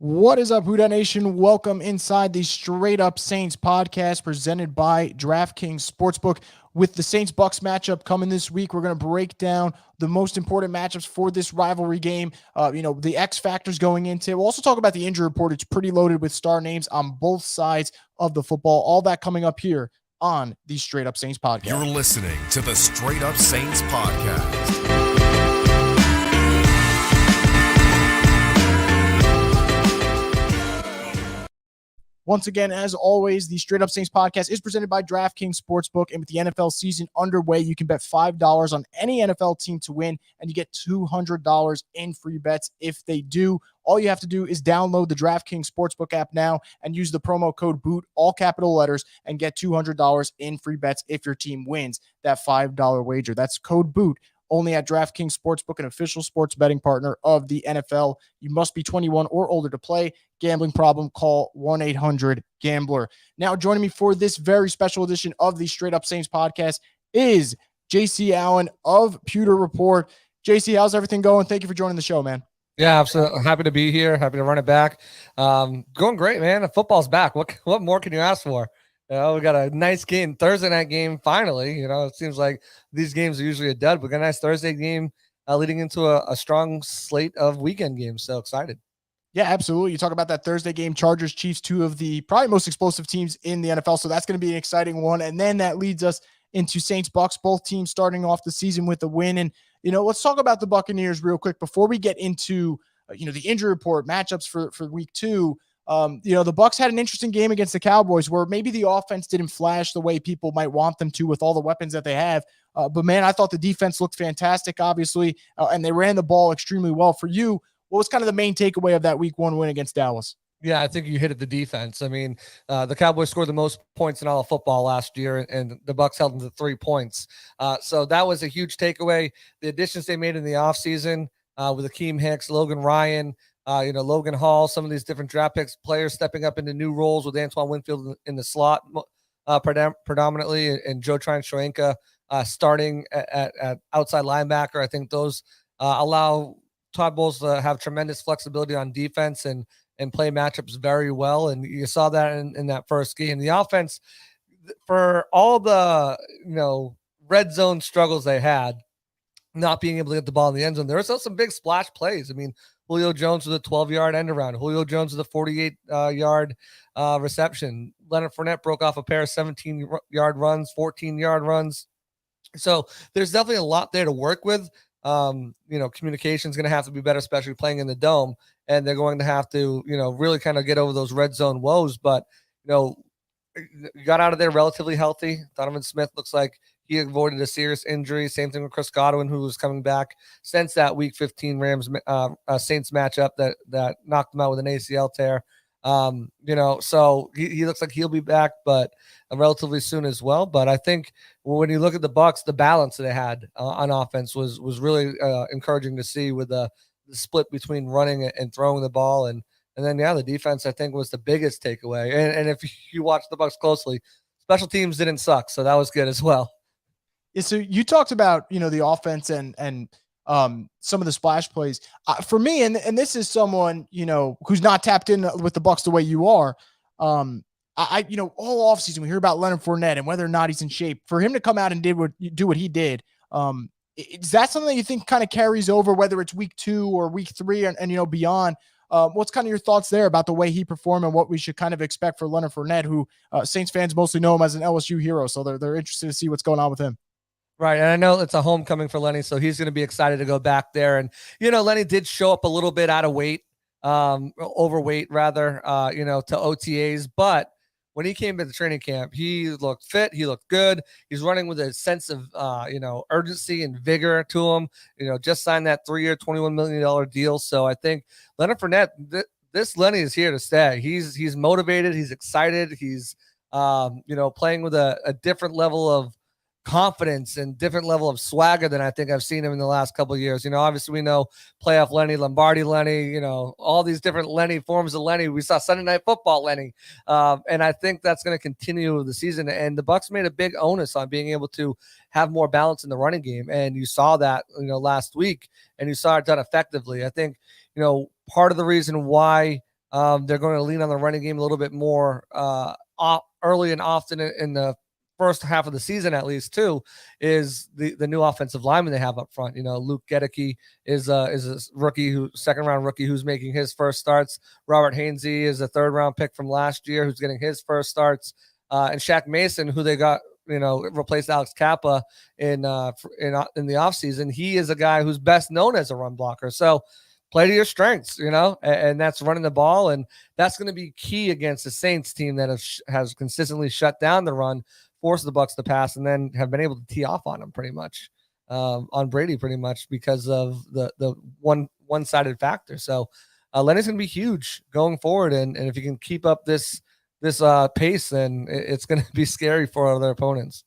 What is up, Who Dat Nation? Welcome inside the Straight Up Saints podcast presented by DraftKings Sportsbook. With the Saints Bucs matchup coming this week, we're going to break down the most important matchups for this rivalry game. The X factors going into it. We'll also talk about the injury report. It's pretty loaded with star names on both sides of the football. All that coming up here on the Straight Up Saints podcast. You're listening to the Straight Up Saints podcast. Once again, as always, the Straight Up Saints podcast is presented by DraftKings Sportsbook. And with the NFL season underway, you can bet $5 on any NFL team to win, and you get $200 in free bets if they do. All you have to do is download the DraftKings Sportsbook app now and use the promo code BOOT, all capital letters, and get $200 in free bets if your team wins that $5 wager. That's code BOOT. Only at DraftKings Sportsbook, an official sports betting partner of the NFL. You must be 21 or older to play. Gambling problem, call 1-800-GAMBLER. Now, joining me for this very special edition of the Straight Up Saints podcast is JC Allen of Pewter Report. JC, how's everything going? Thank you for joining the show, man. Yeah, absolutely. Happy to be here. Happy to run it back. Going great, man. The football's back. What more can you ask for? We got a nice game, Thursday night game, finally. It seems like these games are usually a dud. We got a nice Thursday game leading into a strong slate of weekend games. So excited. Yeah, absolutely. You talk about that Thursday game, Chargers, Chiefs, two of the probably most explosive teams in the NFL. So that's going to be an exciting one. And then that leads us into Saints Bucs, both teams starting off the season with a win. And, let's talk about the Buccaneers real quick before we get into, the injury report matchups for week two. The Bucs had an interesting game against the Cowboys where maybe the offense didn't flash the way people might want them to with all the weapons that they have. But man, I thought the defense looked fantastic, obviously, and they ran the ball extremely well. For you, what was kind of the main takeaway of that week one win against Dallas? Yeah, I think you hit at the defense. I mean, the Cowboys scored the most points in all of football last year, and the Bucs held them to 3 points. So that was a huge takeaway. The additions they made in the offseason with Akeem Hicks, Logan Ryan, Logan Hall, some of these different draft picks, players stepping up into new roles with Antoine Winfield in the slot predominantly, and Joe Tryon-Shoyinka starting at outside linebacker. I think those allow Todd Bowles to have tremendous flexibility on defense and play matchups very well. And you saw that in that first game. The offense, for all the, red zone struggles they had, not being able to get the ball in the end zone, there was some big splash plays. I mean, Julio Jones with a 12-yard end around. Julio Jones with a 48-yard reception. Leonard Fournette broke off a pair of 17-yard runs, 14-yard runs. So there's definitely a lot there to work with. Communication is going to have to be better, especially playing in the dome. And they're going to have to, really kind of get over those red zone woes. But, you got out of there relatively healthy. Donovan Smith looks like he avoided a serious injury. Same thing with Chris Godwin, who was coming back since that Week 15 Rams Saints matchup that knocked him out with an ACL tear. So he looks like he'll be back, but relatively soon as well. But I think when you look at the Bucs, the balance they had on offense was really encouraging to see with the split between running and throwing the ball. And then, the defense, I think, was the biggest takeaway. And if you watch the Bucs closely, special teams didn't suck, so that was good as well. Yeah, so you talked about, the offense and some of the splash plays. For me, and this is someone, who's not tapped in with the Bucs the way you are. All offseason we hear about Leonard Fournette and whether or not he's in shape. For him to come out and do what he did, is that something that you think kind of carries over, whether it's week 2 or week 3 and beyond? What's kind of your thoughts there about the way he performed and what we should kind of expect for Leonard Fournette, who Saints fans mostly know him as an LSU hero, so they're interested to see what's going on with him. Right, and I know it's a homecoming for Lenny, so he's going to be excited to go back there. And, Lenny did show up a little bit out of weight, overweight rather, to OTAs. But when he came to the training camp, he looked fit. He looked good. He's running with a sense of, urgency and vigor to him. Just signed that 3-year, $21 million deal. So I think Leonard Fournette, this Lenny is here to stay. He's motivated. He's excited. He's, playing with a different level of confidence and different level of swagger than I think I've seen him in the last couple of years. Obviously we know playoff Lenny, Lombardi Lenny, all these different Lenny forms of Lenny. We saw Sunday Night Football Lenny. And I think that's going to continue the season. And the Bucs made a big onus on being able to have more balance in the running game. And you saw that, last week, and you saw it done effectively. I think, part of the reason why They're going to lean on the running game a little bit more early and often in the first half of the season, at least, too, is the new offensive lineman they have up front. Luke Gedeke is a rookie, second round rookie who's making his first starts. Robert Hainsey is a third round pick from last year who's getting his first starts. And Shaq Mason, who they got, replaced Alex Kappa in the offseason. He is a guy who's best known as a run blocker. So play to your strengths, and that's running the ball. And that's going to be key against the Saints team that has consistently shut down the run, forced the Bucs to pass, and then have been able to tee off on him pretty much, on Brady pretty much because of the one-sided factor. So Lenny's going to be huge going forward. And if you can keep up this pace, then it's going to be scary for other opponents.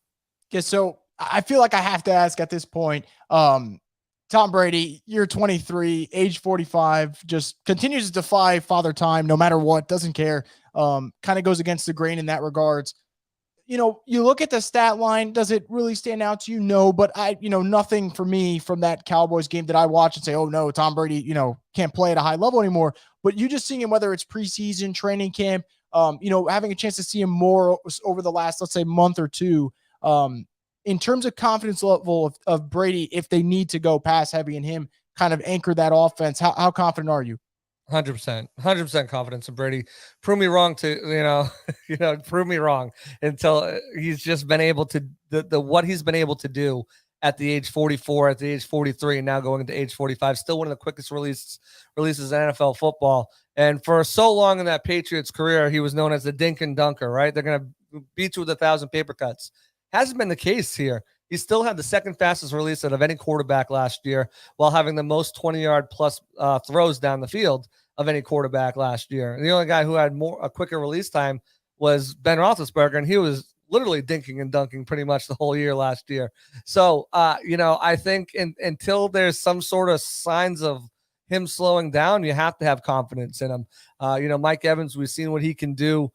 Yeah, so I feel like I have to ask at this point, Tom Brady, you're 23, age 45, just continues to defy father time no matter what, doesn't care, kind of goes against the grain in that regards. You look at the stat line, does it really stand out to you? No, but nothing for me from that Cowboys game that I watch and say, oh no, Tom Brady, can't play at a high level anymore. But you just seeing him, whether it's preseason, training camp, having a chance to see him more over the last, let's say, month or two, in terms of confidence level of Brady, if they need to go pass heavy and him kind of anchor that offense, how confident are you? 100% confidence in Brady. Prove me wrong prove me wrong until he's just been able to what he's been able to do at the age 44, at the age 43, and now going into age 45, still one of the quickest releases in NFL football. And for so long in that Patriots career, he was known as the dink and dunker, right? They're going to beat you with 1,000 paper cuts. Hasn't been the case here. He still had the second fastest release out of any quarterback last year, while having the most 20-yard plus throws down the field of any quarterback last year. And the only guy who had a quicker release time was Ben Roethlisberger, and he was literally dinking and dunking pretty much the whole year last year. So, I think until there's some sort of signs of him slowing down, you have to have confidence in him. Mike Evans, we've seen what he can do.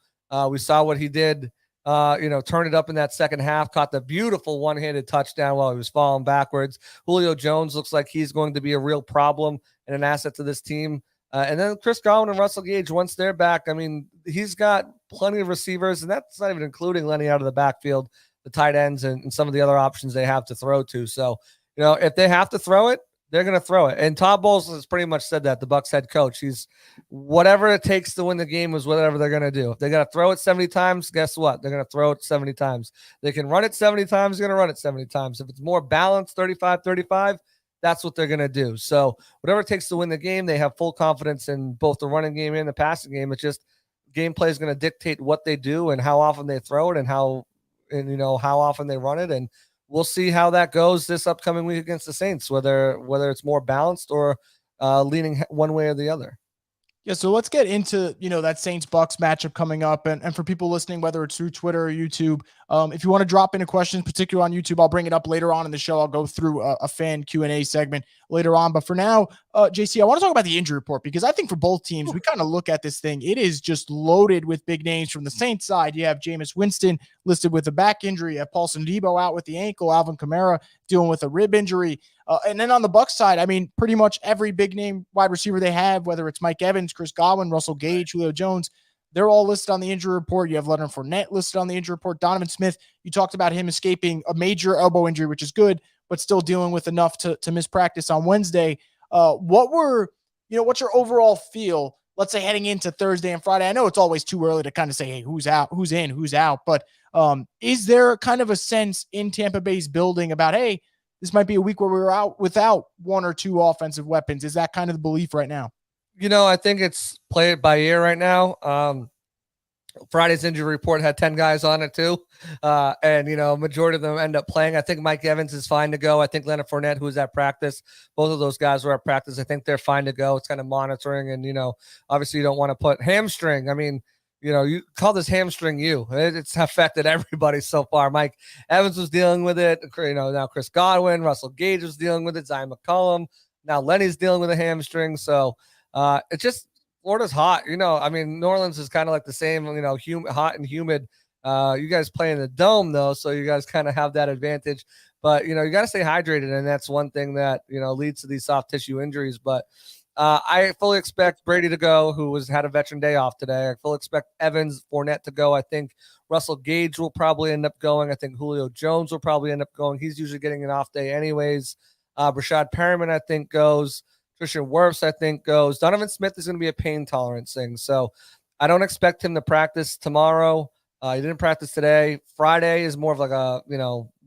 We saw what he did. Turned it up in that second half, caught the beautiful one-handed touchdown while he was falling backwards. Julio Jones looks like he's going to be a real problem and an asset to this team. And then Chris Godwin and Russell Gage, once they're back, I mean, he's got plenty of receivers, and that's not even including Lenny out of the backfield, the tight ends, and some of the other options they have to throw to. So, if they have to throw it, they're going to throw it. And Todd Bowles has pretty much said that, the Bucs head coach. He's whatever it takes to win the game is whatever they're going to do. If they got to throw it 70 times, guess what? They're going to throw it 70 times. They can run it 70 times, they're going to run it 70 times. If it's more balanced, 35-35, that's what they're going to do. So whatever it takes to win the game, they have full confidence in both the running game and the passing game. It's just gameplay is going to dictate what they do and how often they throw it and how often they run it. And we'll see how that goes this upcoming week against the Saints, whether it's more balanced or leaning one way or the other. Yeah, so let's get into, that Saints-Bucs matchup coming up. And for people listening, whether it's through Twitter or YouTube, if you want to drop in a question, particularly on YouTube, I'll bring it up later on in the show. I'll go through a fan Q&A segment later on. But for now, JC, I want to talk about the injury report, because I think for both teams, we kind of look at this thing. It is just loaded with big names. From the Saints side, you have Jameis Winston listed with a back injury. You have Paulson Debo out with the ankle. Alvin Kamara dealing with a rib injury. And then on the Bucs side, I mean, pretty much every big name wide receiver they have, whether it's Mike Evans, Chris Godwin, Russell Gage, Julio Jones, they're all listed on the injury report. You have Leonard Fournette listed on the injury report. Donovan Smith, you talked about him escaping a major elbow injury, which is good, but still dealing with enough to miss practice on Wednesday. What's your overall feel, let's say, heading into Thursday and Friday? I know it's always too early to kind of say, hey, who's out, who's in, who's out, but is there kind of a sense in Tampa Bay's building about, hey, this might be a week where we're out without one or two offensive weapons? Is that kind of the belief right now? I think it's play it by ear right now. Friday's injury report had 10 guys on it too. And majority of them end up playing. I think Mike Evans is fine to go. I think Leonard Fournette, who was at practice, both of those guys were at practice. I think they're fine to go. It's kind of monitoring. And, obviously you don't want to put hamstring. I mean, you call this hamstring it's affected everybody so far. Mike Evans was dealing with it. Now Chris Godwin, Russell Gage was dealing with it. Zion McCollum. Now Lenny's dealing with a hamstring. So it's just, Florida's hot. New Orleans is kind of like the same, hot and humid. You guys play in the dome though, so you guys kind of have that advantage. But, you got to stay hydrated, and that's one thing that, leads to these soft tissue injuries. But I fully expect Brady to go, who had a veteran day off today. I fully expect Evans, Fournette to go. I think Russell Gage will probably end up going. I think Julio Jones will probably end up going. He's usually getting an off day anyways. Brashad Perriman, I think, goes. Tristan Wirfs, I think, goes. Donovan Smith is going to be a pain tolerance thing. So I don't expect him to practice tomorrow. He didn't practice today. Friday is more of like a,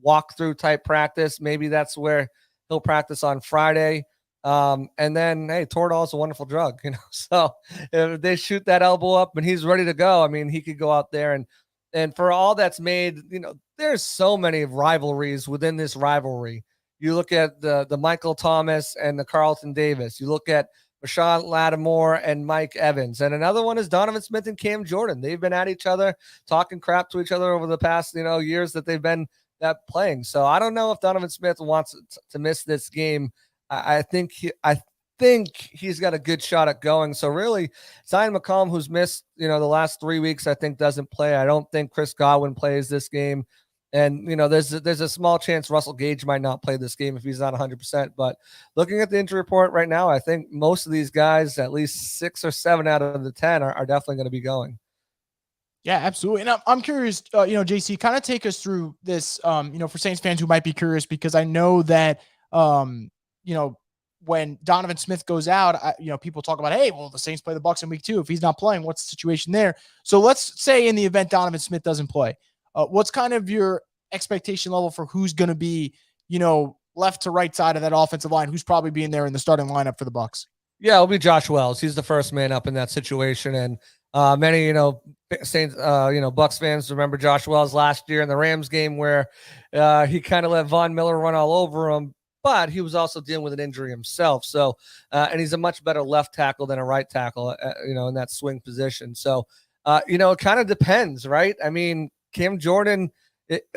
walkthrough type practice. Maybe that's where he'll practice on Friday. And then, hey, Toradol is a wonderful drug, So if they shoot that elbow up and he's ready to go, I mean, he could go out there and for all that's made, there's so many rivalries within this rivalry. You look at the Michael Thomas and the Carlton Davis. You look at Rashawn Lattimore and Mike Evans. And another one is Donovan Smith and Cam Jordan. They've been at each other, talking crap to each other over the past, years that they've been playing. So I don't know if Donovan Smith wants to miss this game. I think he's got a good shot at going. So really, Zion McCollum, who's missed, the last 3 weeks, I think doesn't play. I don't think Chris Godwin plays this game. And, there's a small chance Russell Gage might not play this game if he's not 100%. But looking at the injury report right now, I think most of these guys, at least 6 or 7 out of the 10 are definitely going to be going. Yeah, absolutely. And I'm curious, JC, kind of take us through this, for Saints fans who might be curious, because I know that, when Donovan Smith goes out, people talk about, hey, well, the Saints play the Bucs in week 2. If he's not playing, what's the situation there? So let's say in the event Donovan Smith doesn't play, what's kind of your expectation level for who's going to be, left to right side of that offensive line? Who's probably being there in the starting lineup for the Bucs? Yeah, it'll be Josh Wells. He's the first man up in that situation. And many, Saints, Bucs fans remember Josh Wells last year in the Rams game where he kind of let Von Miller run all over him, but he was also dealing with an injury himself. So, and he's a much better left tackle than a right tackle, in that swing position. So, it kind of depends, right? I mean, Cam Jordan,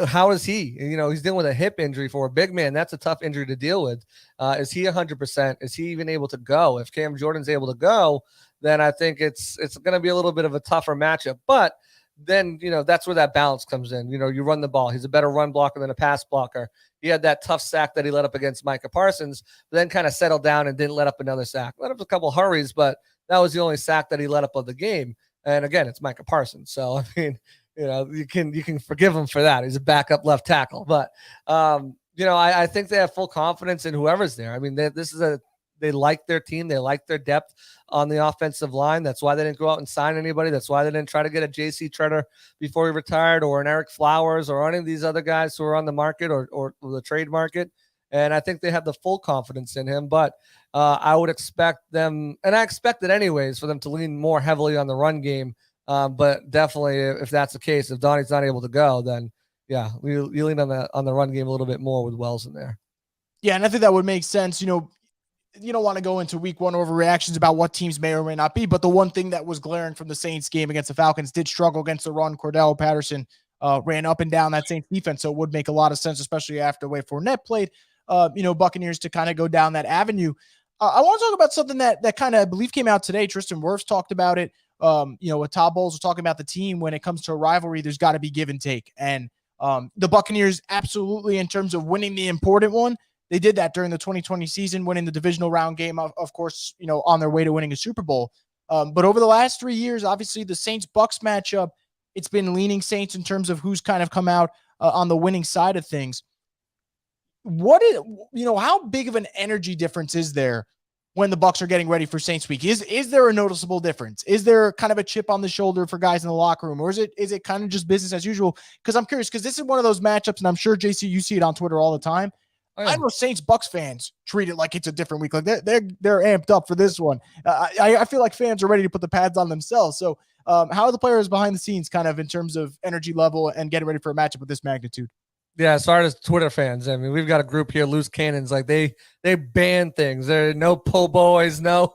how is he? He's dealing with a hip injury for a big man. That's a tough injury to deal with. Is he 100%? Is he even able to go? If Cam Jordan's able to go, then I think it's going to be a little bit of a tougher matchup. But then, that's where that balance comes in. You run the ball. He's a better run blocker than a pass blocker. He had that tough sack that he let up against Micah Parsons, but then kind of settled down and didn't let up another sack. Let up a couple hurries, but that was the only sack that he let up of the game. And again, it's Micah Parsons. So, I mean, you can forgive him for that. He's a backup left tackle. But, I think they have full confidence in whoever's there. I mean, they like their team. They like their depth on the offensive line. That's why they didn't go out and sign anybody. That's why they didn't try to get a J.C. Treader before he retired, or an Eric Flowers, or any of these other guys who are on the market or the trade market. And I think they have the full confidence in him. But I would expect them, and I expect it anyways, for them to lean more heavily on the run game. But definitely, if that's the case, if Donnie's not able to go, then yeah, you lean on the run game a little bit more with Wells in there. Yeah, and I think that would make sense. You don't want to go into week 1 overreactions about what teams may or may not be, but the one thing that was glaring from the Saints game against the Falcons, did struggle against the run. Cordell Patterson ran up and down that Saints defense, so it would make a lot of sense, especially after the way Fournette played. Buccaneers to kind of go down that avenue. I want to talk about something that kind of, I believe, came out today. Tristan Wirfs talked about it. With Todd Bowles was talking about the team, when it comes to a rivalry, there's got to be give and take. And the Buccaneers, absolutely, in terms of winning the important one, they did that during the 2020 season, winning the divisional round game, of course, on their way to winning a Super Bowl. But over the last 3 years, obviously the Saints-Bucs matchup, it's been leaning Saints in terms of who's kind of come out on the winning side of things. How big of an energy difference is there when the Bucs are getting ready for Saints week? Is there a noticeable difference? Is there kind of a chip on the shoulder for guys in the locker room, or is it kind of just business as usual? Because I'm curious, because this is one of those matchups, and I'm sure, JC, you see it on Twitter all the time. Oh, yeah. I know Saints-Bucs fans treat it like it's a different week. Like they're amped up for this one. I feel like fans are ready to put the pads on themselves. So how are the players behind the scenes kind of in terms of energy level and getting ready for a matchup of this magnitude? Yeah, as far as Twitter fans, I mean, we've got a group here, Loose Cannons. Like they ban things. There are no po' boys, no,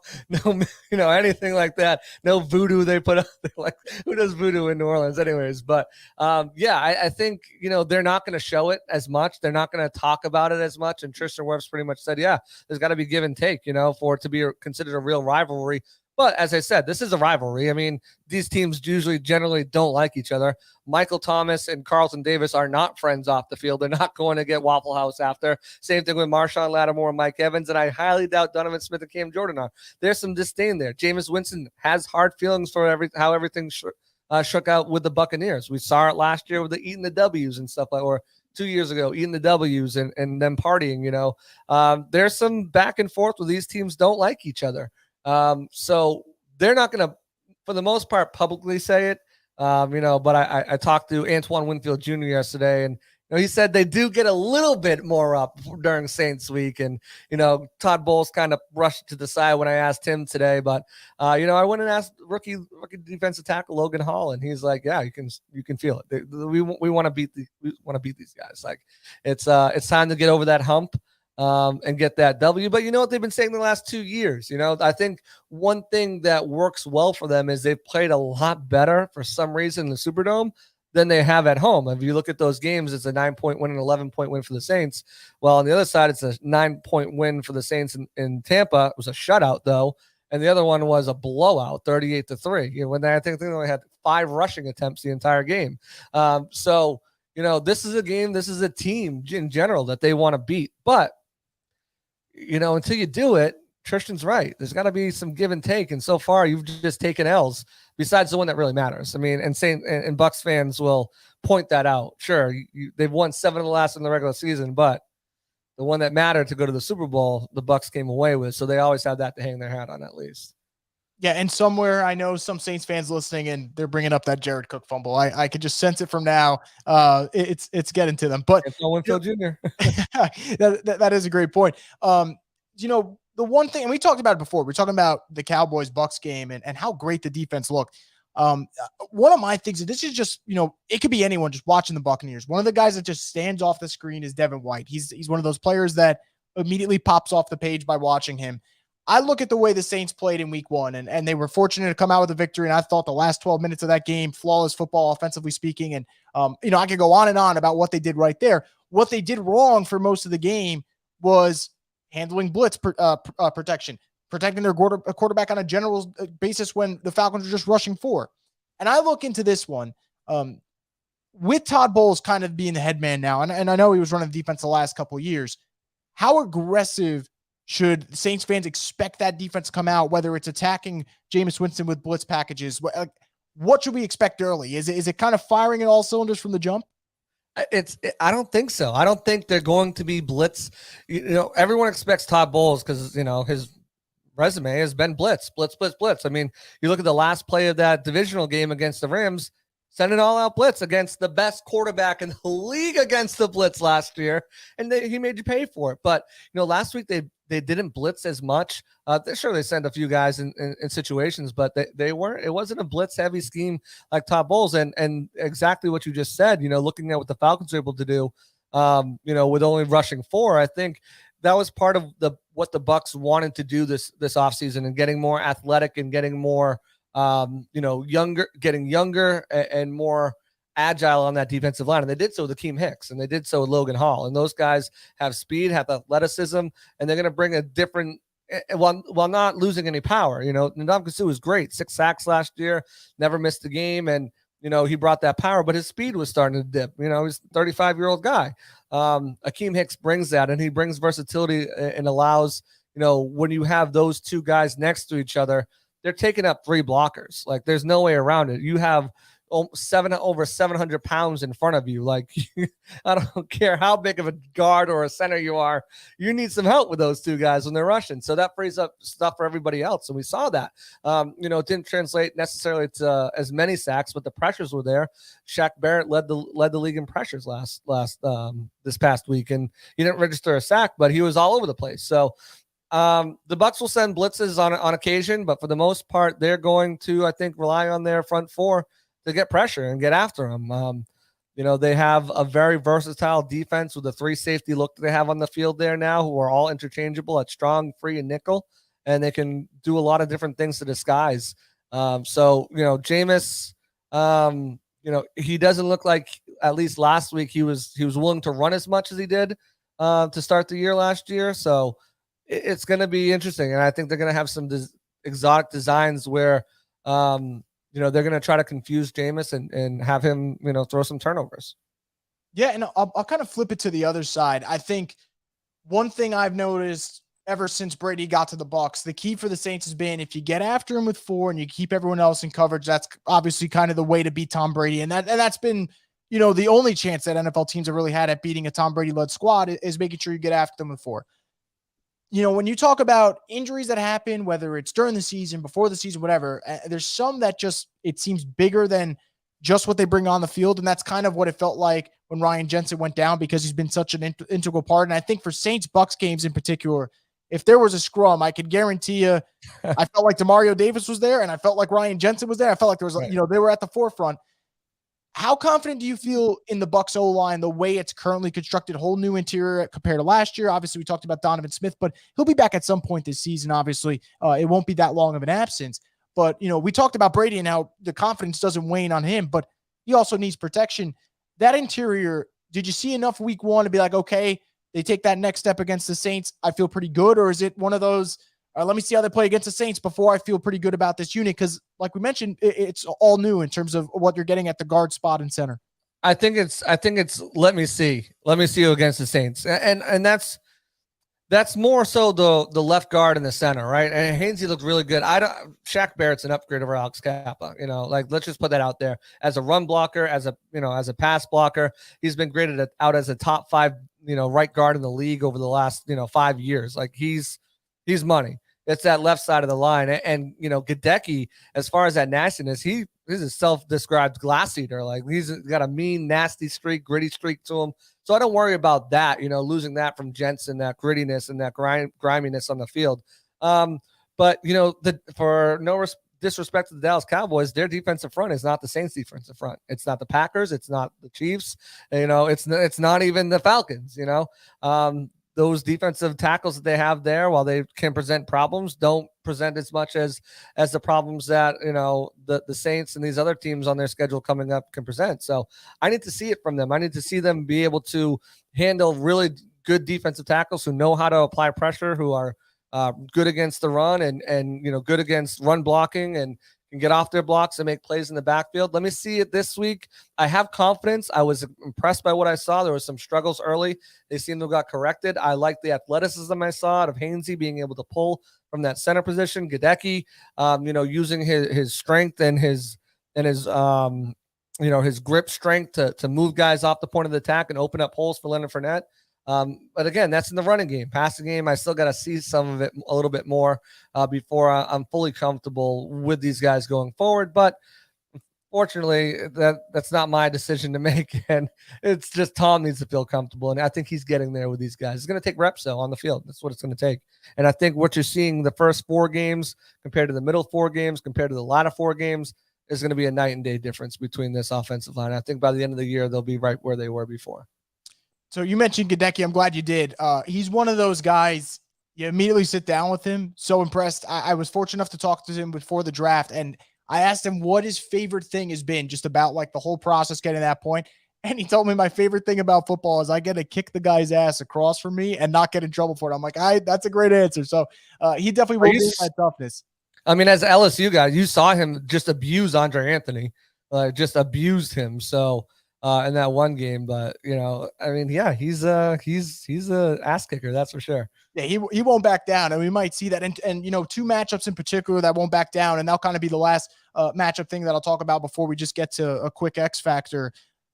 anything like that. No voodoo they put up. Like, who does voodoo in New Orleans, anyways? But I think they're not going to show it as much. They're not going to talk about it as much. And Tristan Wirfs pretty much said, yeah, there's got to be give and take, for it to be considered a real rivalry. But as I said, this is a rivalry. I mean, these teams generally don't like each other. Michael Thomas and Carlton Davis are not friends off the field. They're not going to get Waffle House after. Same thing with Marshawn Lattimore and Mike Evans, and I highly doubt Donovan Smith and Cam Jordan are. There's some disdain there. Jameis Winston has hard feelings for how everything shook out with the Buccaneers. We saw it last year with the eating the W's and stuff like, or 2 years ago, eating the W's and them partying. There's some back and forth where these teams don't like each other. So they're not going to, for the most part, publicly say it, but I talked to Antoine Winfield Jr. yesterday, and he said they do get a little bit more up during Saints week. And, Todd Bowles kind of rushed to the side when I asked him today, but, I went and asked rookie defensive tackle Logan Hall, and he's like, yeah, you can feel it. We want to beat these guys. Like it's time to get over that hump. And get that W. But you know what they've been saying the last 2 years? I think one thing that works well for them is they've played a lot better for some reason in the Superdome than they have at home. If you look at those games, it's a 9-point win and 11-point win for the Saints. Well, on the other side, it's a 9-point win for the Saints in Tampa. It was a shutout, though. And the other one was a blowout, 38-3. When I think they only had 5 rushing attempts the entire game. This is a game, this is a team in general that they want to beat. But until you do it, Tristan's right. There's got to be some give and take. And so far, you've just taken L's besides the one that really matters. I mean, and Bucs fans will point that out. Sure, they've won 7 of the last in the regular season, but the one that mattered to go to the Super Bowl, the Bucs came away with. So they always have that to hang their hat on at least. Yeah, and somewhere I know some Saints fans listening, and they're bringing up that Jared Cook fumble. I could just sense it from now. It's getting to them. But Winfield Jr. that is a great point. The one thing, and we talked about it before, we're talking about the Cowboys-Bucs game and how great the defense looked. One of my things, and this is just, it could be anyone just watching the Buccaneers. One of the guys that just stands off the screen is Devin White. He's one of those players that immediately pops off the page by watching him. I look at the way the Saints played in week 1, and they were fortunate to come out with a victory. And I thought the last 12 minutes of that game, flawless football, offensively speaking. And, I could go on and on about what they did right there. What they did wrong for most of the game was handling blitz protection, protecting their quarterback on a general basis when the Falcons were just rushing 4. And I look into this one with Todd Bowles kind of being the head man now. And I know he was running the defense the last couple of years. How aggressive should Saints fans expect that defense to come out, whether it's attacking Jameis Winston with blitz packages? What should we expect early? Is it kind of firing in all cylinders from the jump? I don't think so. I don't think they're going to be blitz. Everyone expects Todd Bowles because, his resume has been blitz. I mean, you look at the last play of that divisional game against the Rams, send an all-out blitz against the best quarterback in the league against the blitz last year, and he made you pay for it. But, last week they didn't blitz as much. Sure, they sent a few guys in situations, but they weren't. It wasn't a blitz-heavy scheme like Todd Bowles. And exactly what you just said, looking at what the Falcons were able to do, with only rushing 4, I think that was part of what the Bucs wanted to do this offseason and getting more athletic and getting more younger and more agile on that defensive line. And they did so with Akeem Hicks, and they did so with Logan Hall. And those guys have speed, have athleticism, and they're going to bring a different, while not losing any power. Ndamukong Suh was great. 6 sacks last year, never missed a game. And, he brought that power, but his speed was starting to dip. He's a 35-year-old guy. Akeem Hicks brings that, and he brings versatility and allows, when you have those two guys next to each other, they're taking up 3 blockers. Like, there's no way around it. You have over 700 pounds in front of you. Like, I don't care how big of a guard or a center you are, you need some help with those 2 guys when they're rushing. So that frees up stuff for everybody else. And we saw that. It didn't translate necessarily to as many sacks, but the pressures were there. Shaq Barrett led the league in pressures this past week, and he didn't register a sack, but he was all over the place. So the Bucs will send blitzes on occasion, but for the most part, they're going to, I think, rely on their front 4 to get pressure and get after them. They have a very versatile defense with the 3 safety look that they have on the field there now, who are all interchangeable at strong, free, and nickel, and they can do a lot of different things to disguise. Jameis, he doesn't look like, at least last week, he was willing to run as much as he did to start the year last year. So it's going to be interesting, and I think they're going to have some exotic designs where, they're going to try to confuse Jameis and have him, throw some turnovers. Yeah, and I'll kind of flip it to the other side. I think one thing I've noticed ever since Brady got to the Bucs, the key for the Saints has been if you get after him with 4 and you keep everyone else in coverage, that's obviously kind of the way to beat Tom Brady. And that's been, the only chance that NFL teams have really had at beating a Tom Brady-led squad is making sure you get after them with 4. When you talk about injuries that happen, whether it's during the season, before the season, whatever, there's some that just, it seems bigger than just what they bring on the field. And that's kind of what it felt like when Ryan Jensen went down, because he's been such an integral part. And I think for Saints-Bucs games in particular, if there was a scrum, I could guarantee you, I felt like Demario Davis was there, and I felt like Ryan Jensen was there. I felt like there was, right. They were at the forefront. How confident do you feel in the Bucs O-line, the way it's currently constructed, whole new interior compared to last year? Obviously, we talked about Donovan Smith, but he'll be back at some point this season. Obviously, it won't be that long of an absence. But, we talked about Brady and how the confidence doesn't wane on him, but he also needs protection. That interior, did you see enough week 1 to be like, okay, they take that next step against the Saints, I feel pretty good? Or is it one of those, let me see how they play against the Saints before I feel pretty good about this unit? Because like we mentioned, it's all new in terms of what you're getting at the guard spot and center. I think it's let me see you against the Saints. And that's more so the left guard and the center, right? And Hainsey looked really good. Shaq Barrett's an upgrade over Alex Kappa, let's just put that out there. As a run blocker, as a pass blocker, he's been graded out as a top 5, right guard in the league over the last, 5 years. Like he's money. It's that left side of the line. And Gadecki, as far as that nastiness, he's a self-described glass eater. Like he's got a mean, nasty streak, gritty streak to him. So I don't worry about that, losing that from Jensen, that grittiness and that griminess on the field. But for no disrespect to the Dallas Cowboys, their defensive front is not the Saints defensive front. It's not the Packers. It's not the Chiefs. It's not even the Falcons. Those defensive tackles that they have there, while they can present problems, don't present as much as the problems that the Saints and these other teams on their schedule coming up can present. So I need to see it from them. I need to see them be able to handle really good defensive tackles who know how to apply pressure, who are good against the run and good against run blocking and can get off their blocks and make plays in the backfield. Let me see it this week. I have confidence. I was impressed by what I saw. There were some struggles early. They seem to have got corrected. I like the athleticism I saw out of Hainsey being able to pull from that center position. Gadecki, using his strength and his grip strength to move guys off the point of the attack and open up holes for Leonard Fournette. But again, that's in the running game. Passing game, I still got to see some of it a little bit more before I'm fully comfortable with these guys going forward. But fortunately, that's not my decision to make, and it's just Tom needs to feel comfortable, and I think he's getting there with these guys. It's going to take reps though on the field. That's what it's going to take. And I think what you're seeing the first 4 games compared to the middle 4 games compared to the latter 4 games is going to be a night and day difference between this offensive line. I think by the end of the year they'll be right where they were before. So you mentioned Gadecki. I'm glad you did. He's one of those guys, you immediately sit down with him. So impressed. I was fortunate enough to talk to him before the draft, and I asked him what his favorite thing has been just about like the whole process getting to that point. And he told me my favorite thing about football is I get to kick the guy's ass across from me and not get in trouble for it. I'm like, that's a great answer. So he definitely will be that toughness. I mean, as LSU guys, you saw him just abuse Andre Anthony, just abused him. So in that one game, but I mean, yeah, he's a ass kicker, that's for sure. Yeah, he won't back down, and we might see that. And 2 matchups in particular that won't back down, and that'll kind of be the last matchup thing that I'll talk about before we just get to a quick X factor.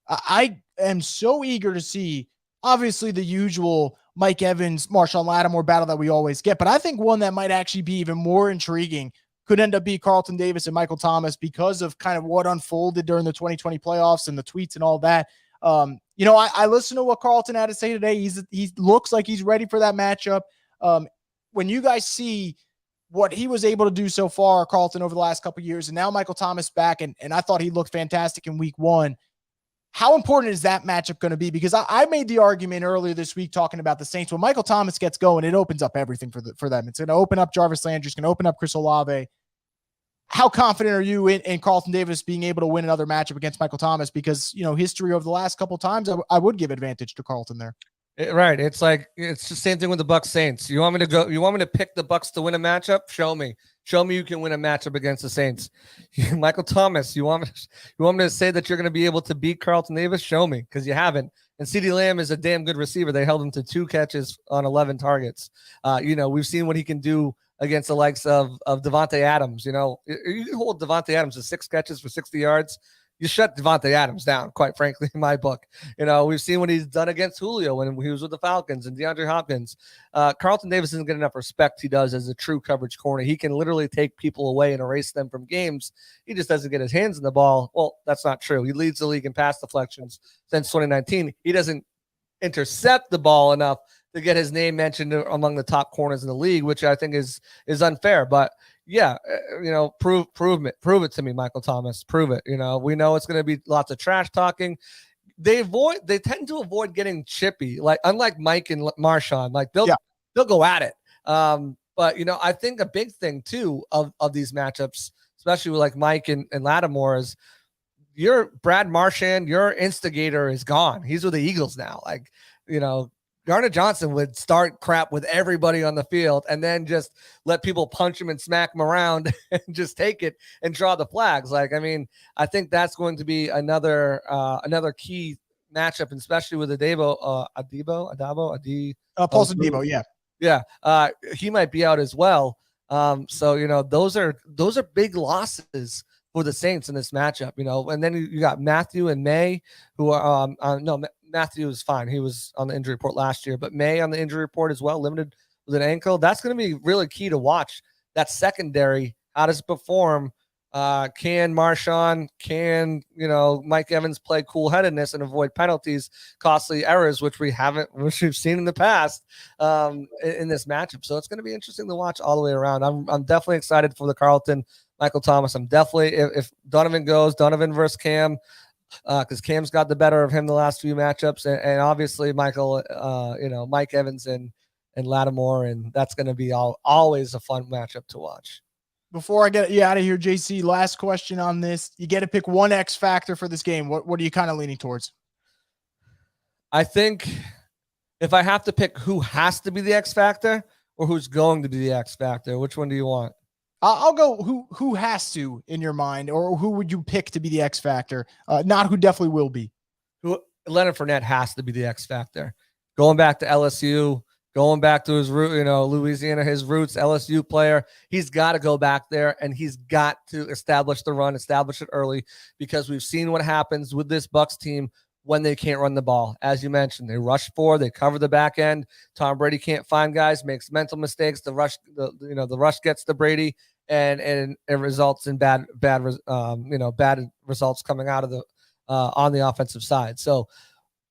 I am so eager to see, obviously, the usual Mike Evans, Marshawn Lattimore battle that we always get, but I think one that might actually be even more intriguing could end up being Carlton Davis and Michael Thomas because of kind of what unfolded during the 2020 playoffs and the tweets and all that. I listened to what Carlton had to say today. He looks like he's ready for that matchup. When you guys see what he was able to do so far, Carlton, over the last couple of years, and now Michael Thomas back, and I thought he looked fantastic in week 1. How important is that matchup going to be? Because I made the argument earlier this week talking about the Saints. When Michael Thomas gets going, it opens up everything for them. It's going to open up Jarvis Landry. It's going to open up Chris Olave. How confident are you in Carlton Davis being able to win another matchup against Michael Thomas? Because, history over the last couple of times, I would give advantage to Carlton there. Right. It's like it's the same thing with the Bucs Saints. You want me to go? You want me to pick the Bucs to win a matchup? Show me. Show me you can win a matchup against the Saints. Michael Thomas. You want me to say that you're going to be able to beat Carlton Davis? Show me, because you haven't. And CeeDee Lamb is a damn good receiver. They held him to 2 catches on 11 targets. We've seen what he can do against the likes of Devontae Adams. You can hold Devontae Adams to 6 catches for 60 yards. You shut Devontae Adams down, quite frankly, in my book. We've seen what he's done against Julio when he was with the Falcons and DeAndre Hopkins. Carlton Davis doesn't get enough respect he does as a true coverage corner. He can literally take people away and erase them from games. He just doesn't get his hands in the ball. Well, that's not true. He leads the league in pass deflections since 2019. He doesn't intercept the ball enough to get his name mentioned among the top corners in the league, which I think is unfair. But yeah, prove it to me, Michael Thomas. Prove it. We know it's going to be lots of trash talking. They tend to avoid getting chippy, like unlike Mike and Marshawn. Like they'll go at it. But I think a big thing too of these matchups, especially with like Mike and Lattimore, is your Brad Marchand, your instigator is gone. He's with the Eagles now. Like, Garner Johnson would start crap with everybody on the field and then just let people punch him and smack him around and just take it and draw the flags. I think that's going to be another key matchup, especially with Paulson Adebo. Yeah. Yeah. He might be out as well. So, those are big losses for the Saints in this matchup, and then you got Matthew and May, who are Matthew is fine. He was on the injury report last year, but May on the injury report as well, limited with an ankle. That's going to be really key to watch. That secondary, how does it perform? Can Marshawn, Mike Evans play cool-headedness and avoid penalties, costly errors, which we've seen in the past in this matchup. So it's going to be interesting to watch all the way around. I'm definitely excited for the Carlton Michael Thomas. I'm definitely, if Donovan goes, Donovan versus Cam, because Cam's got the better of him the last few matchups, and obviously Mike Evans and Lattimore, and that's going to be always a fun matchup to watch. Before I get you out of here, JC, last question on this. You get to pick one X factor for this game. What are you kind of leaning towards? I think if I have to pick who has to be the X factor or who's going to be the X factor, which one do you want? I'll go who has to in your mind, or who would you pick to be the X factor? Not who definitely will be. Leonard Fournette has to be the X factor. Going back to LSU, going back to his root, Louisiana, his roots, LSU player. He's got to go back there, and he's got to establish the run, establish it early, because we've seen what happens with this Bucs team when they can't run the ball. As you mentioned, they rush forward, they cover the back end. Tom Brady can't find guys, makes mental mistakes. The rush gets to Brady, and it results in bad results coming out of the on the offensive side. So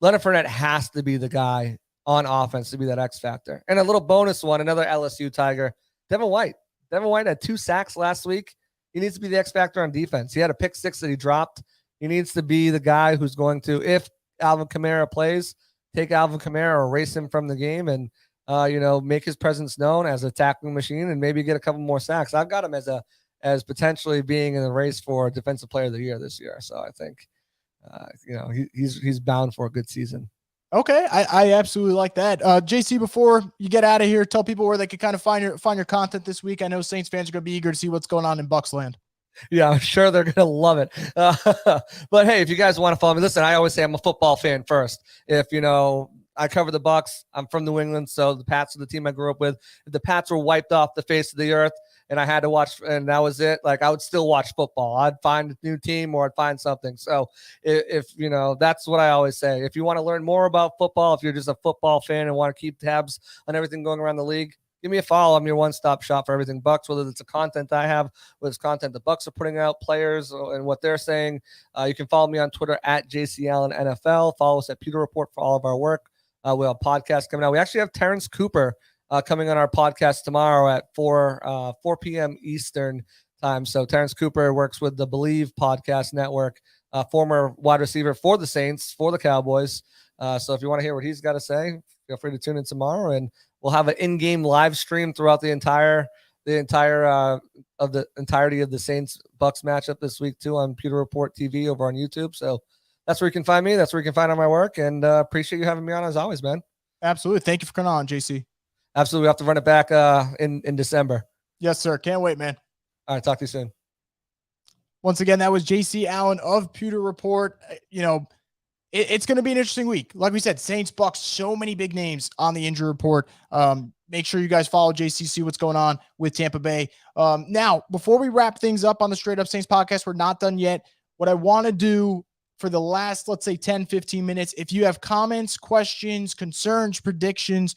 Leonard Fournette has to be the guy on offense to be that X factor. And a little bonus one, another LSU Tiger, Devin White. Devin White had 2 sacks last week. He needs to be the X factor on defense. He had a pick 6 that he dropped. He needs to be the guy who's going to, if Alvin Kamara plays, take Alvin Kamara, erase him from the game, and make his presence known as a tackling machine, and maybe get a couple more sacks. I've got him as potentially being in the race for Defensive Player of the Year this year. So I think he's bound for a good season. Okay, I absolutely like that. JC, before you get out of here, tell people where they can kind of find your content this week. I know Saints fans are going to be eager to see what's going on in Bucs land. Yeah, I'm sure they're going to love it. But hey, if you guys want to follow me, listen, I always say I'm a football fan first. If, I cover the Bucs, I'm from New England, so the Pats are the team I grew up with. If the Pats were wiped off the face of the earth and I had to watch, and that was it, like I would still watch football. I'd find a new team or I'd find something. So if that's what I always say. If you want to learn more about football, if you're just a football fan and want to keep tabs on everything going around the league, give me a follow. I'm your one-stop shop for everything Bucs, whether it's the content I have, whether it's content the Bucs are putting out, players and what they're saying. You can follow me on Twitter at JCAllenNFL. Follow us at Pewter Report for all of our work. We have a podcast coming out. We actually have Terrence Cooper coming on our podcast tomorrow at 4 p.m. Eastern time. So Terrence Cooper works with the Believe Podcast Network, former wide receiver for the Saints, for the Cowboys. So if you want to hear what he's got to say, feel free to tune in tomorrow, and we'll have an in-game live stream throughout the entirety of the Saints Bucs matchup this week too on Pewter Report TV over on YouTube. So that's where you can find me. That's where you can find all my work, and appreciate you having me on as always, man. Absolutely. Thank you for coming on, JC. Absolutely. We have to run it back in December. Yes, sir. Can't wait, man. All right. Talk to you soon. Once again, that was JC Allen of Pewter Report. It's going to be an interesting week. Like we said, Saints, Bucs, so many big names on the injury report. Make sure you guys follow JC, see what's going on with Tampa Bay. Now, before we wrap things up on the Straight Up Saints podcast, we're not done yet. What I want to do for the last, let's say 10, 15 minutes, if you have comments, questions, concerns, predictions,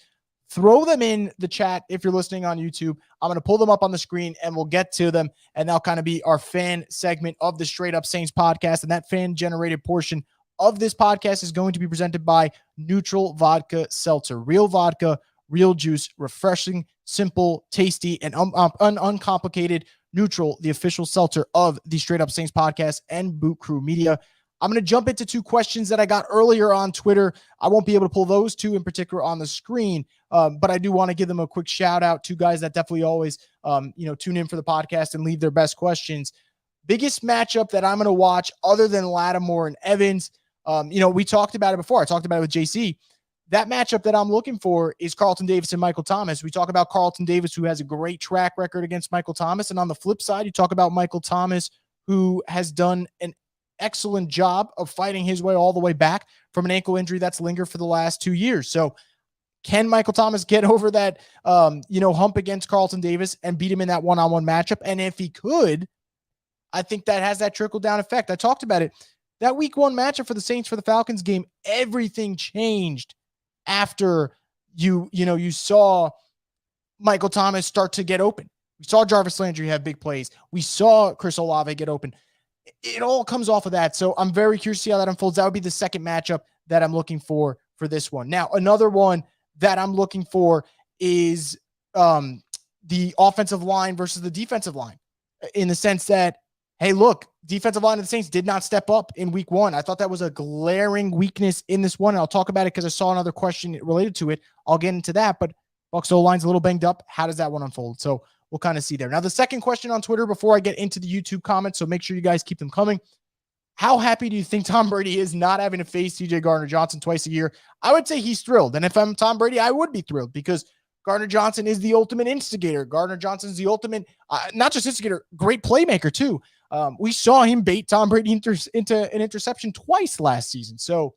throw them in the chat. If you're listening on YouTube, I'm going to pull them up on the screen and we'll get to them. And that'll kind of be our fan segment of the Straight Up Saints podcast. And that fan generated portion of this podcast is going to be presented by Neutral Vodka Seltzer. Real vodka, real juice, refreshing, simple, tasty, and uncomplicated. Neutral, the official seltzer of the Straight Up Saints podcast and Boot Crew Media. I'm going to jump into two questions that I got earlier on Twitter. I won't be able to pull those two in particular on the screen, but I do want to give them a quick shout out. Two guys that definitely always, tune in for the podcast and leave their best questions. Biggest matchup that I'm going to watch other than Lattimore and Evans. We talked about it before. I talked about it with JC. That matchup that I'm looking for is Carlton Davis and Michael Thomas. We talk about Carlton Davis, who has a great track record against Michael Thomas. And on the flip side, you talk about Michael Thomas, who has done an excellent job of fighting his way all the way back from an ankle injury that's lingered for the last 2 years. So can Michael Thomas get over that, hump against Carlton Davis and beat him in that one-on-one matchup? And if he could, I think that has that trickle-down effect. I talked about it. That week 1 matchup for the Saints for the Falcons game, everything changed after you saw Michael Thomas start to get open. We saw Jarvis Landry have big plays. We saw Chris Olave get open. It all comes off of that. So I'm very curious to see how that unfolds. That would be the second matchup that I'm looking for this one. Now, another one that I'm looking for is the offensive line versus the defensive line, in the sense that, hey, look, defensive line of the Saints did not step up in week 1. I thought that was a glaring weakness in this one. And I'll talk about it because I saw another question related to it. I'll get into that, but Bucs O-line's a little banged up. How does that one unfold? So we'll kind of see there. Now, the second question on Twitter before I get into the YouTube comments, so make sure you guys keep them coming. How happy do you think Tom Brady is not having to face CJ Gardner-Johnson twice a year? I would say he's thrilled. And if I'm Tom Brady, I would be thrilled because Gardner-Johnson is the ultimate instigator. Gardner-Johnson's the ultimate, not just instigator, great playmaker too. We saw him bait Tom Brady into an interception twice last season. So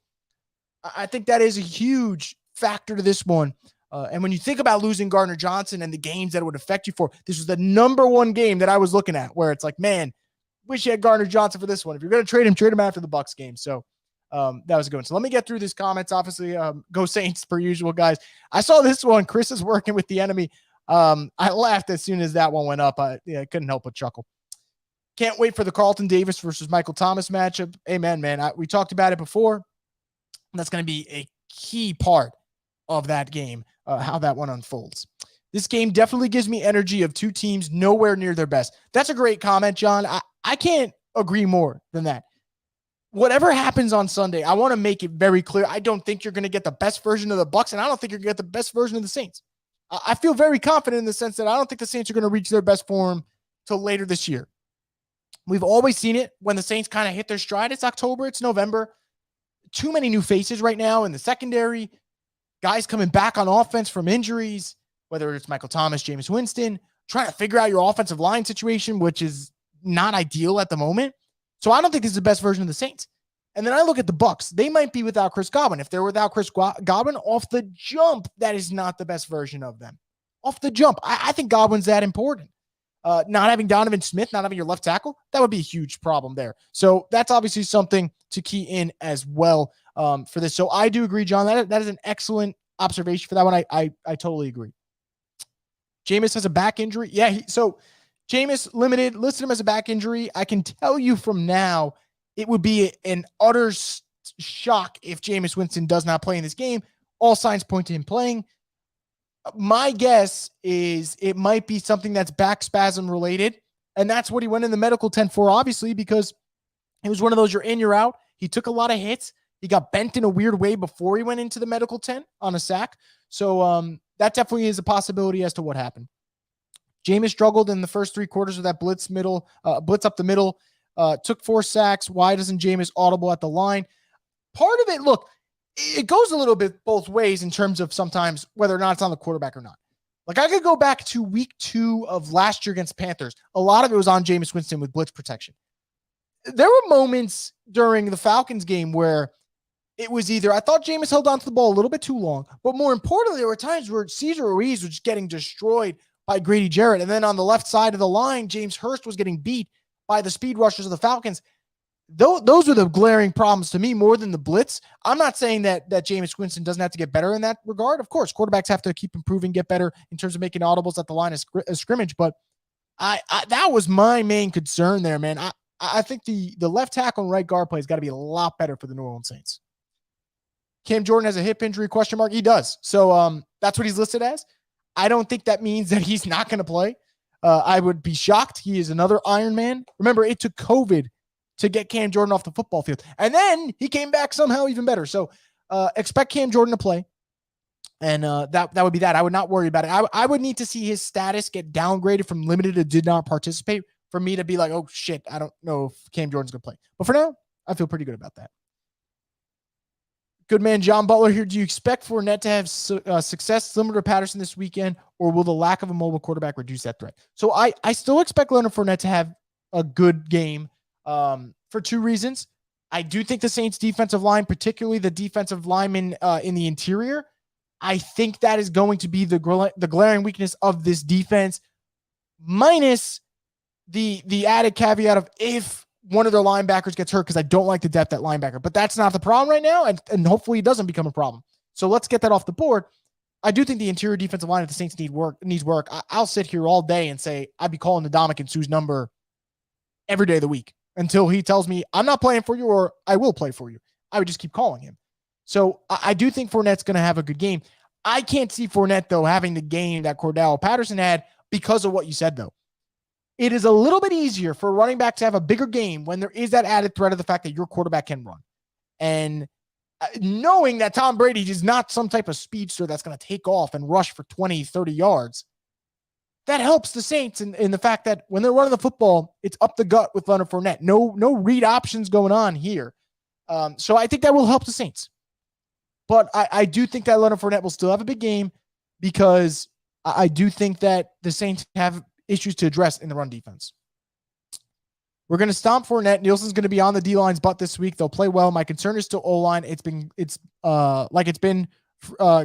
I think that is a huge factor to this one. And when you think about losing Gardner-Johnson and the games that it would affect you for, this was the number one game that I was looking at where it's like, man, wish you had Gardner-Johnson for this one. If you're going to trade him after the Bucs game. So that was a good one. So let me get through these comments. Obviously, go Saints per usual, guys. I saw this one. Chris is working with the enemy. I laughed as soon as that one went up. I couldn't help but chuckle. Can't wait for the Carlton Davis versus Michael Thomas matchup. Amen, man. We talked about it before. That's going to be a key part of that game, how that one unfolds. This game definitely gives me energy of two teams nowhere near their best. That's a great comment, John. I can't agree more than that. Whatever happens on Sunday, I want to make it very clear. I don't think you're going to get the best version of the Bucs, and I don't think you're going to get the best version of the Saints. I feel very confident in the sense that I don't think the Saints are going to reach their best form till later this year. We've always seen it when the Saints kind of hit their stride. It's October, it's November. Too many new faces right now in the secondary. Guys coming back on offense from injuries, whether it's Michael Thomas, Jameis Winston, trying to figure out your offensive line situation, which is not ideal at the moment. So I don't think this is the best version of the Saints. And then I look at the Bucs. They might be without Chris Godwin. If they're without Chris Godwin, off the jump, that is not the best version of them. Off the jump. I think Godwin's that important. Not having Donovan Smith, not having your left tackle, that would be a huge problem there. So that's obviously something to key in as well for this. So I do agree, John. That is an excellent observation for that one. I totally agree. Jameis has a back injury. Yeah, so Jameis limited, listed him as a back injury. I can tell you from now, it would be an utter shock if Jameis Winston does not play in this game. All signs point to him playing. My guess is it might be something that's back spasm related. And that's what he went in the medical tent for, obviously, because it was one of those you're in, you're out. He took a lot of hits. He got bent in a weird way before he went into the medical tent on a sack. So that definitely is a possibility as to what happened. Jameis struggled in the first 3 quarters of that blitz up the middle, took 4 sacks. Why doesn't Jameis audible at the line? Part of it, look, it goes a little bit both ways in terms of sometimes whether or not it's on the quarterback or not. Like, I could go back to week 2 of last year against Panthers. A lot of it was on Jameis Winston with blitz protection. There were moments during the Falcons game where it was either I thought Jameis held on to the ball a little bit too long, but more importantly, there were times where Cesar Ruiz was just getting destroyed by Grady Jarrett. And then on the left side of the line, James Hurst was getting beat by the speed rushers of the Falcons. Those are the glaring problems to me more than the blitz. I'm not saying that Jameis Winston doesn't have to get better in that regard. Of course, quarterbacks have to keep improving, get better in terms of making audibles at the line of scrimmage. But I that was my main concern there, man. I think the left tackle and right guard play has got to be a lot better for the New Orleans Saints. Cam Jordan has a hip injury, question mark. He does. So that's what he's listed as. I don't think that means that he's not going to play. I would be shocked. He is another Iron Man. Remember, it took COVID to get Cam Jordan off the football field. And then he came back somehow even better. So expect Cam Jordan to play. And that would be that. I would not worry about it. I would need to see his status get downgraded from limited to did not participate for me to be like, oh, shit, I don't know if Cam Jordan's going to play. But for now, I feel pretty good about that. Good man, John Butler here. Do you expect Fournette to have success similar to Patterson this weekend, or will the lack of a mobile quarterback reduce that threat? So I still expect Leonard Fournette to have a good game for 2 reasons. I do think the Saints defensive line, particularly the defensive linemen in the interior, I think that is going to be the glaring weakness of this defense, minus the added caveat of if one of their linebackers gets hurt, because I don't like the depth at linebacker. But that's not the problem right now, and hopefully it doesn't become a problem. So let's get that off the board. I do think the interior defensive line of the Saints needs work. I'll sit here all day and say I'd be calling the Ndamukong Suh's number every day of the week until he tells me I'm not playing for you or I will play for you. I would just keep calling him. So I do think Fournette's going to have a good game. I can't see Fournette, though, having the game that Cordell Patterson had because of what you said, though. It is a little bit easier for a running back to have a bigger game when there is that added threat of the fact that your quarterback can run. And knowing that Tom Brady is not some type of speedster that's going to take off and rush for 20, 30 yards, that helps the Saints in the fact that when they're running the football, it's up the gut with Leonard Fournette. No read options going on here. So I think that will help the Saints. But I do think that Leonard Fournette will still have a big game because I do think that the Saints have issues to address in the run defense. We're going to stomp Fournette. Nielsen's going to be on the D-line's butt this week. They'll play well. My concern is still O-line. It's been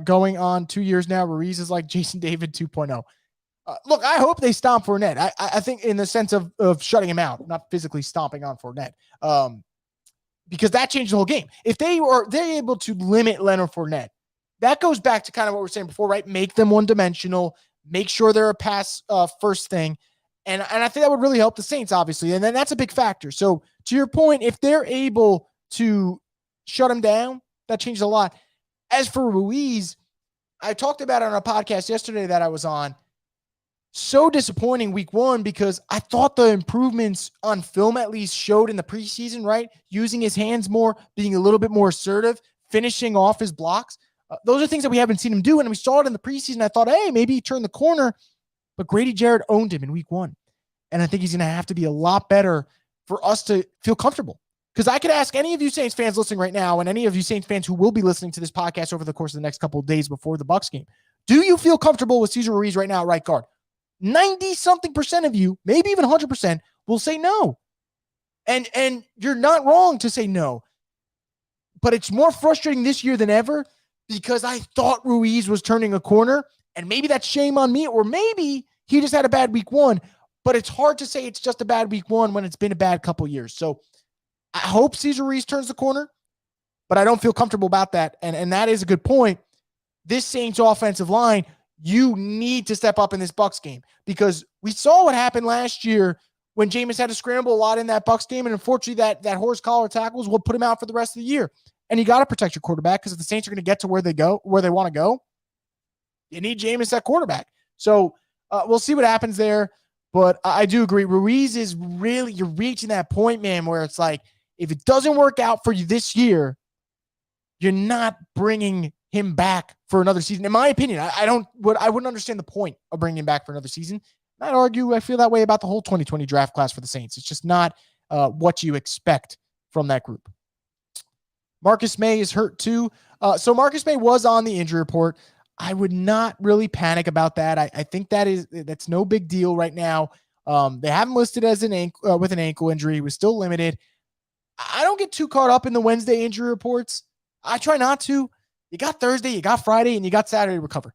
going on 2 years now. Ruiz is like Jason David 2.0. Look, I hope they stomp Fournette. I think in the sense of shutting him out, not physically stomping on Fournette. Because that changed the whole game. If they're able to limit Leonard Fournette, that goes back to kind of what we were saying before, right? Make them one-dimensional. Make sure they're a pass first thing. And I think that would really help the Saints, obviously. And then that's a big factor. So to your point, if they're able to shut him down, that changes a lot. As for Ruiz, I talked about it on a podcast yesterday that I was on. So disappointing week 1 because I thought the improvements on film at least showed in the preseason, right? Using his hands more, being a little bit more assertive, finishing off his blocks. Those are things that we haven't seen him do. And we saw it in the preseason. I thought, hey, maybe he turned the corner. But Grady Jarrett owned him in week 1. And I think he's going to have to be a lot better for us to feel comfortable. Because I could ask any of you Saints fans listening right now and any of you Saints fans who will be listening to this podcast over the course of the next couple of days before the Bucs game. Do you feel comfortable with Cesar Ruiz right now at right guard? 90-something% of you, maybe even 100%, will say no. And you're not wrong to say no. But it's more frustrating this year than ever because I thought Ruiz was turning a corner, and maybe that's shame on me, or maybe he just had a bad week 1. But it's hard to say it's just a bad week 1 when it's been a bad couple years. So I hope Cesar Ruiz turns the corner, but I don't feel comfortable about that. And that is a good point. This Saints offensive line, you need to step up in this Bucs game because we saw what happened last year when Jameis had to scramble a lot in that Bucs game. And unfortunately, that horse collar tackles will put him out for the rest of the year. And you got to protect your quarterback because if the Saints are going to get to where they want to go, you need Jameis at quarterback. So we'll see what happens there. But I do agree. Ruiz is really, you're reaching that point, man, where it's like, if it doesn't work out for you this year, you're not bringing him back for another season. In my opinion, I wouldn't understand the point of bringing him back for another season. I'd argue I feel that way about the whole 2020 draft class for the Saints. It's just not what you expect from that group. Marcus May is hurt too. So Marcus May was on the injury report. I would not really panic about that. I think that's no big deal right now. They have him listed as with an ankle injury. He was still limited. I don't get too caught up in the Wednesday injury reports. I try not to. You got Thursday, you got Friday, and you got Saturday to recover.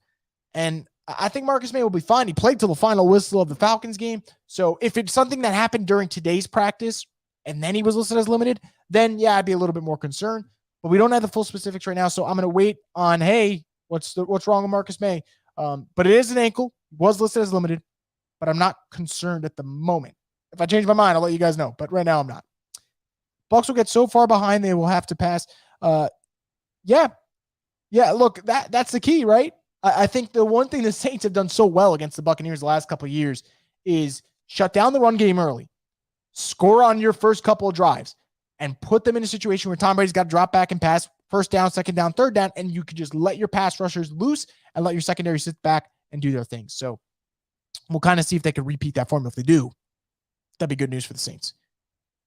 And I think Marcus May will be fine. He played till the final whistle of the Falcons game. So if it's something that happened during today's practice and then he was listed as limited, then yeah, I'd be a little bit more concerned. But we don't have the full specifics right now, so I'm going to wait on, hey, what's wrong with Marcus May? But it is an ankle. Was listed as limited, but I'm not concerned at the moment. If I change my mind, I'll let you guys know. But right now, I'm not. Bucs will get so far behind, they will have to pass. Yeah. Look, that's the key, right? I think the one thing the Saints have done so well against the Buccaneers the last couple of years is shut down the run game early, score on your first couple of drives, and put them in a situation where Tom Brady's got to drop back and pass first down, second down, third down, and you can just let your pass rushers loose and let your secondary sit back and do their things. So we'll kind of see if they can repeat that formula. If they do, that'd be good news for the Saints.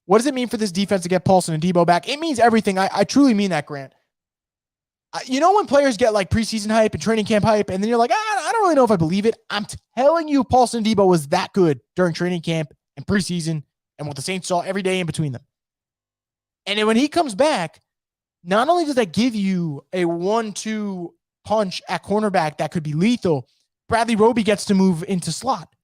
What does it mean for this defense to get Paulson and Debo back? It means everything. I truly mean that, Grant. You know when players get like preseason hype and training camp hype, and then you're like, I don't really know if I believe it. I'm telling you, Paulson and Debo was that good during training camp and preseason and what the Saints saw every day in between them. And then when he comes back, not only does that give you a 1-2 punch at cornerback that could be lethal, Bradley Roby gets to move into slot.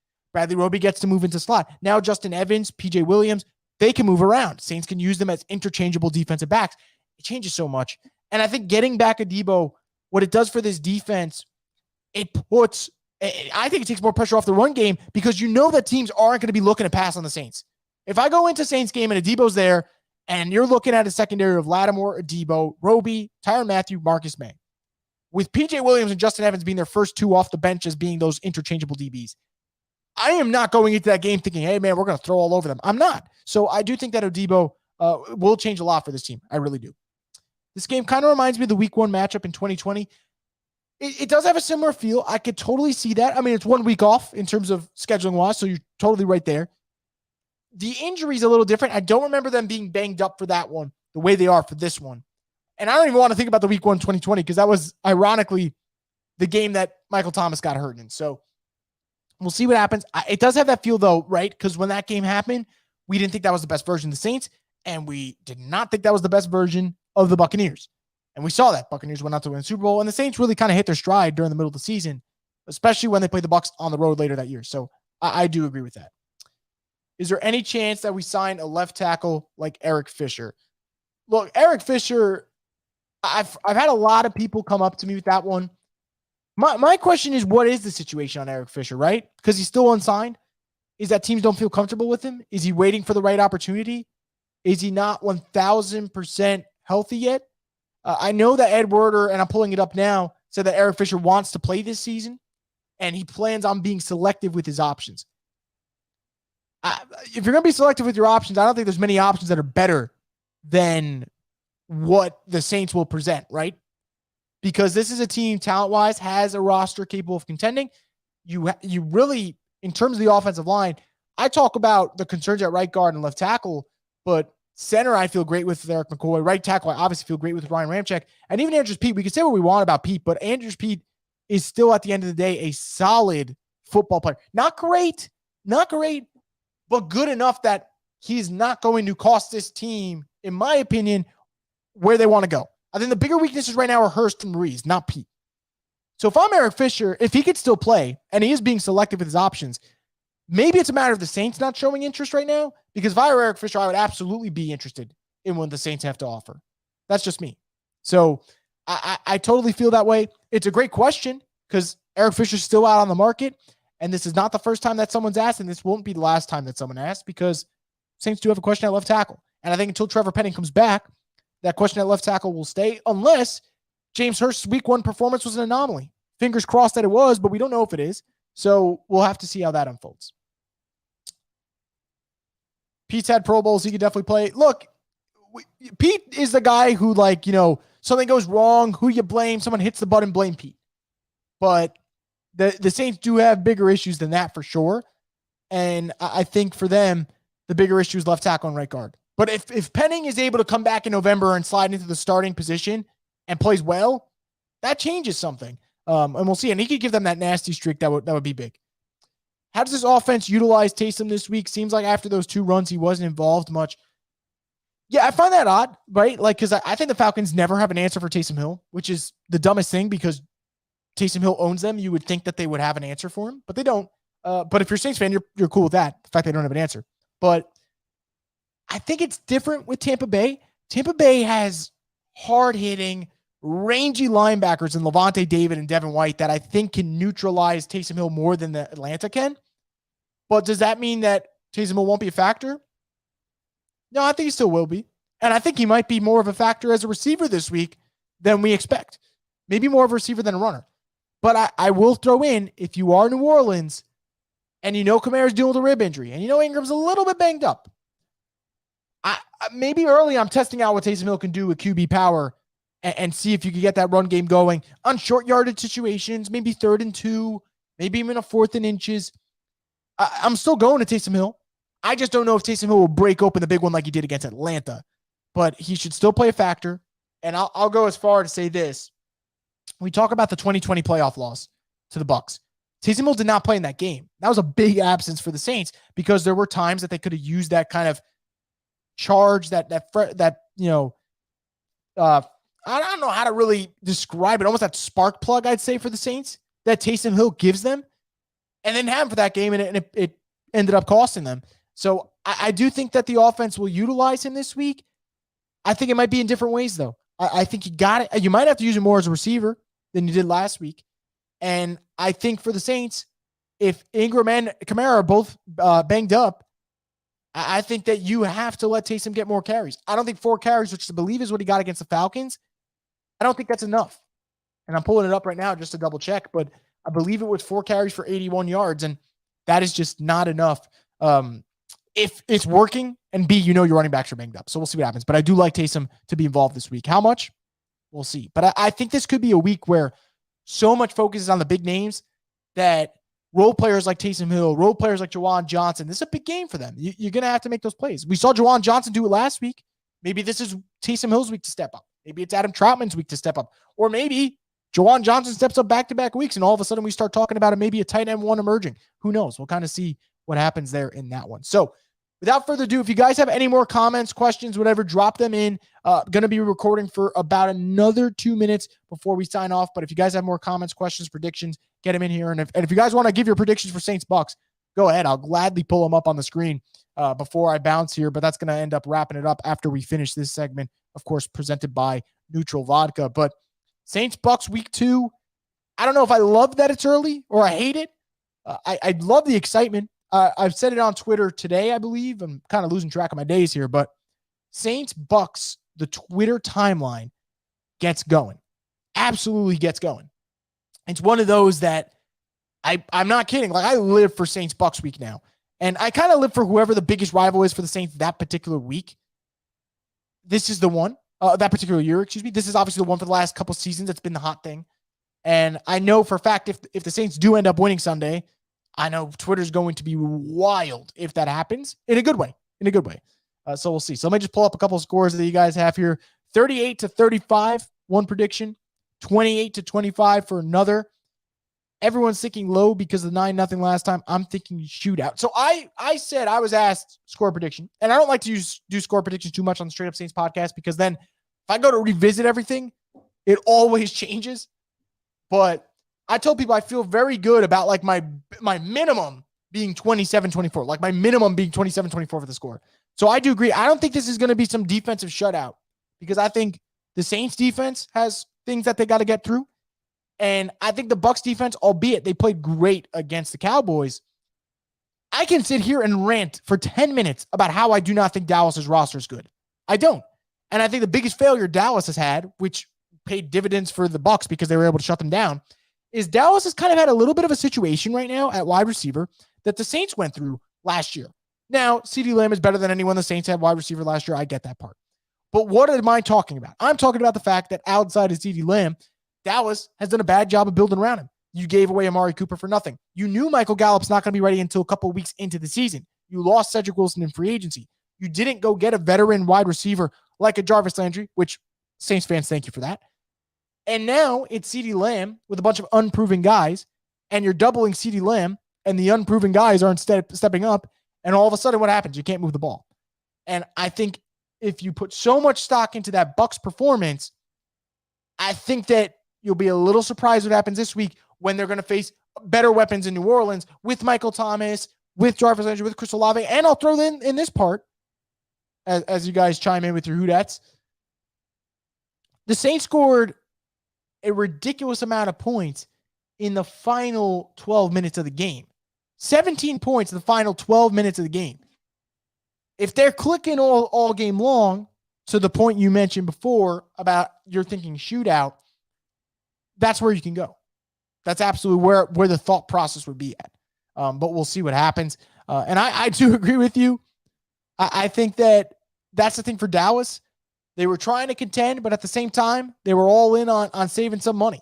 Now Justin Evans, PJ Williams, they can move around. Saints can use them as interchangeable defensive backs. It changes so much. And I think getting back a Debo, what it does for this defense, I think it takes more pressure off the run game because you know that teams aren't going to be looking to pass on the Saints. If I go into Saints game and a Debo's there and you're looking at a secondary of Lattimore, Debo, Roby, Tyrann Mathieu, Marcus May, with PJ Williams and Justin Evans being their first two off the bench as being those interchangeable DBs, I am not going into that game thinking, hey, man, we're going to throw all over them. I'm not. So I do think that Debo will change a lot for this team. I really do. This game kind of reminds me of the week 1 matchup in 2020. It does have a similar feel. I could totally see that. I mean, it's 1 week off in terms of scheduling wise, so you're totally right there. The injury's a little different. I don't remember them being banged up for that one the way they are for this one. And I don't even want to think about the week 1 2020 because that was ironically the game that Michael Thomas got hurt in. So we'll see what happens. It does have that feel though, right? Because when that game happened, we didn't think that was the best version of the Saints, and we did not think that was the best version of the Buccaneers. And we saw that. Buccaneers went out to win the Super Bowl, and the Saints really kind of hit their stride during the middle of the season, especially when they played the Bucs on the road later that year. So I do agree with that. Is there any chance that we sign a left tackle like Eric Fisher? Look, Eric Fisher, I've had a lot of people come up to me with that one. My question is, what is the situation on Eric Fisher, right? Because he's still unsigned. Is that teams don't feel comfortable with him? Is he waiting for the right opportunity? Is he not 1,000% healthy yet? I know that Ed Werder, and I'm pulling it up now, said that Eric Fisher wants to play this season, and he plans on being selective with his options. If you're going to be selective with your options, I don't think there's many options that are better than what the Saints will present, right? Because this is a team, talent-wise, has a roster capable of contending. You really, in terms of the offensive line, I talk about the concerns at right guard and left tackle, but center, I feel great with Eric McCoy. Right tackle, I obviously feel great with Ryan Ramczyk. And even Andrews Pete, we can say what we want about Pete, but Andrews Pete is still, at the end of the day, a solid football player. Not great, but good enough that he's not going to cost this team, in my opinion, where they want to go. I think the bigger weaknesses right now are Hurst and Ruiz, not Pete. So if I'm Eric Fisher, if he could still play, and he is being selective with his options, maybe it's a matter of the Saints not showing interest right now, because if I were Eric Fisher, I would absolutely be interested in what the Saints have to offer. That's just me. So I totally feel that way. It's a great question because Eric Fisher's still out on the market, and this is not the first time that someone's asked, and this won't be the last time that someone asked, because Saints do have a question at left tackle. And I think until Trevor Penning comes back, that question at left tackle will stay, unless James Hurst's week 1 performance was an anomaly. Fingers crossed that it was, but we don't know if it is. So we'll have to see how that unfolds. Pete's had Pro Bowls. He could definitely play. Look, Pete is the guy who, something goes wrong, who you blame, someone hits the button, blame Pete. But the Saints do have bigger issues than that for sure. And I think for them, the bigger issue is left tackle and right guard. But if Penning is able to come back in November and slide into the starting position and plays well, that changes something. And we'll see. And he could give them that nasty streak. That would be big. How does this offense utilize Taysom this week? Seems like after those 2 runs, he wasn't involved much. Yeah, I find that odd, right? Like, because I think the Falcons never have an answer for Taysom Hill, which is the dumbest thing because Taysom Hill owns them. You would think that they would have an answer for him, but they don't. But if you're a Saints fan, you're cool with that. The fact they don't have an answer. But I think it's different with Tampa Bay. Tampa Bay has hard-hitting, rangy linebackers in Levante David and Devin White that I think can neutralize Taysom Hill more than the Atlanta can. But does that mean that Taysom Hill won't be a factor? No, I think he still will be. And I think he might be more of a factor as a receiver this week than we expect. Maybe more of a receiver than a runner. But I will throw in, if you are New Orleans and you know Kamara's dealing with a rib injury and you know Ingram's a little bit banged up, maybe early I'm testing out what Taysom Hill can do with QB power and see if you can get that run game going on short yardage situations, maybe 3rd and 2, maybe even a 4th and inches. I'm still going to Taysom Hill. I just don't know if Taysom Hill will break open the big one like he did against Atlanta, but he should still play a factor. And I'll go as far to say this. We talk about the 2020 playoff loss to the Bucs. Taysom Hill did not play in that game. That was a big absence for the Saints because there were times that they could have used that kind of charge, I don't know how to really describe it. Almost that spark plug, I'd say, for the Saints that Taysom Hill gives them, and then have him for that game, and it ended up costing them. So I do think that the offense will utilize him this week. I think it might be in different ways, though. I think you got it. You might have to use him more as a receiver than you did last week. And I think for the Saints, if Ingram and Kamara are both banged up, I think that you have to let Taysom get more carries. I don't think 4 carries, which I believe is what he got against the Falcons, I don't think that's enough. And I'm pulling it up right now just to double check, but I believe it was 4 carries for 81 yards, and that is just not enough. If it's working, and B, your running backs are banged up. So we'll see what happens. But I do like Taysom to be involved this week. How much? We'll see. But I think this could be a week where so much focus is on the big names that role players like Taysom Hill, role players like Juwan Johnson, this is a big game for them. You're going to have to make those plays. We saw Juwan Johnson do it last week. Maybe this is Taysom Hill's week to step up. Maybe it's Adam Troutman's week to step up. Or maybe Juwan Johnson steps up back-to-back weeks, and all of a sudden we start talking about it, maybe a tight end 1 emerging. Who knows? We'll kind of see what happens there in that one. So without further ado, if you guys have any more comments, questions, whatever, drop them in. Going to be recording for about another 2 minutes before we sign off. But if you guys have more comments, questions, predictions, get them in here. And if you guys want to give your predictions for Saints Bucs, go ahead. I'll gladly pull them up on the screen before I bounce here. But that's going to end up wrapping it up after we finish this segment, of course, presented by Neutral Vodka. But Saints Bucs week 2, I don't know if I love that it's early or I hate it. I love the excitement. I've said it on Twitter today, I believe. I'm kind of losing track of my days here, but Saints Bucs, the Twitter timeline gets going. Absolutely gets going. It's one of those that I'm not kidding. Like, I live for Saints Bucs week now. And I kind of live for whoever the biggest rival is for the Saints that particular week. This is the one, that particular year, excuse me. This is obviously the one for the last couple seasons. It's been the hot thing. And I know for a fact if the Saints do end up winning Sunday, I know Twitter's going to be wild if that happens in a good way. So we'll see. So let me just pull up a couple of scores that you guys have here. 38-35, one prediction. 28-25 for another. Everyone's thinking low because of the 9-0 last time. I'm thinking shootout. So I said I was asked score prediction, and I don't like to do score predictions too much on the Straight Up Saints podcast because then if I go to revisit everything, it always changes. But I told people I feel very good about like my minimum being 27-24, like my minimum being 27-24 for the score. So I do agree. I don't think this is going to be some defensive shutout because I think the Saints defense has things that they got to get through. And I think the Bucs defense, albeit they played great against the Cowboys, I can sit here and rant for 10 minutes about how I do not think Dallas's roster is good. I don't. And I think the biggest failure Dallas has had, which paid dividends for the Bucs because they were able to shut them down, is Dallas has kind of had a little bit of a situation right now at wide receiver that the Saints went through last year. Now, CeeDee Lamb is better than anyone the Saints had wide receiver last year. I get that part. But what am I talking about? I'm talking about the fact that outside of CeeDee Lamb, Dallas has done a bad job of building around him. You gave away Amari Cooper for nothing. You knew Michael Gallup's not going to be ready until a couple of weeks into the season. You lost Cedric Wilson in free agency. You didn't go get a veteran wide receiver like a Jarvis Landry, which Saints fans, thank you for that. And now it's CeeDee Lamb with a bunch of unproven guys, and you're doubling CeeDee Lamb, and the unproven guys aren't stepping up, and all of a sudden what happens? You can't move the ball. And I think if you put so much stock into that Bucs performance, I think that you'll be a little surprised what happens this week when they're going to face better weapons in New Orleans with Michael Thomas, with Jarvis Landry, with Chris Olave. And I'll throw in this part, as you guys chime in with your Houdettes. The Saints scored a ridiculous amount of points in the final 12 minutes of the game. 17 points in the final 12 minutes of the game. If they're clicking all game long, to the point you mentioned before about you're thinking shootout, that's where you can go. That's absolutely where the thought process would be at. But we'll see what happens. And I do agree with you. I think that's the thing for Dallas. They were trying to contend, but at the same time, they were all in on saving some money.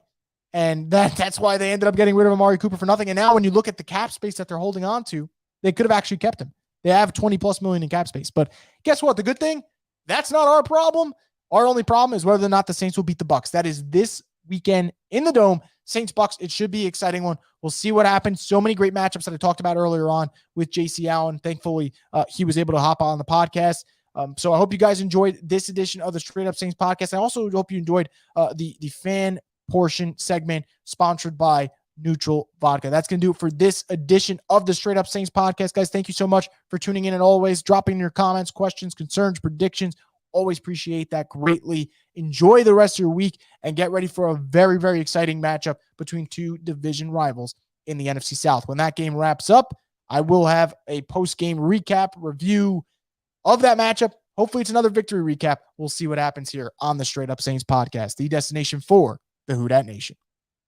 And that's why they ended up getting rid of Amari Cooper for nothing. And now when you look at the cap space that they're holding on to, they could have actually kept him. They have 20 plus million in cap space. But guess what? The good thing, that's not our problem. Our only problem is whether or not the Saints will beat the Bucs. That is this weekend in the Dome. Saints Bucs. It should be an exciting one. We'll see what happens. So many great matchups that I talked about earlier on with JC Allen. Thankfully, he was able to hop on the podcast. So I hope you guys enjoyed this edition of the Straight Up Saints podcast. I also hope you enjoyed the fan portion segment sponsored by Neutral Vodka. That's going to do it for this edition of the Straight Up Saints podcast. Guys, thank you so much for tuning in and always dropping your comments, questions, concerns, predictions. Always appreciate that greatly. Enjoy the rest of your week and get ready for a very, very exciting matchup between two division rivals in the NFC South. When that game wraps up, I will have a post-game recap review of that matchup. Hopefully it's another victory recap. We'll see what happens here on the Straight Up Saints podcast, the destination for the Houdat Nation.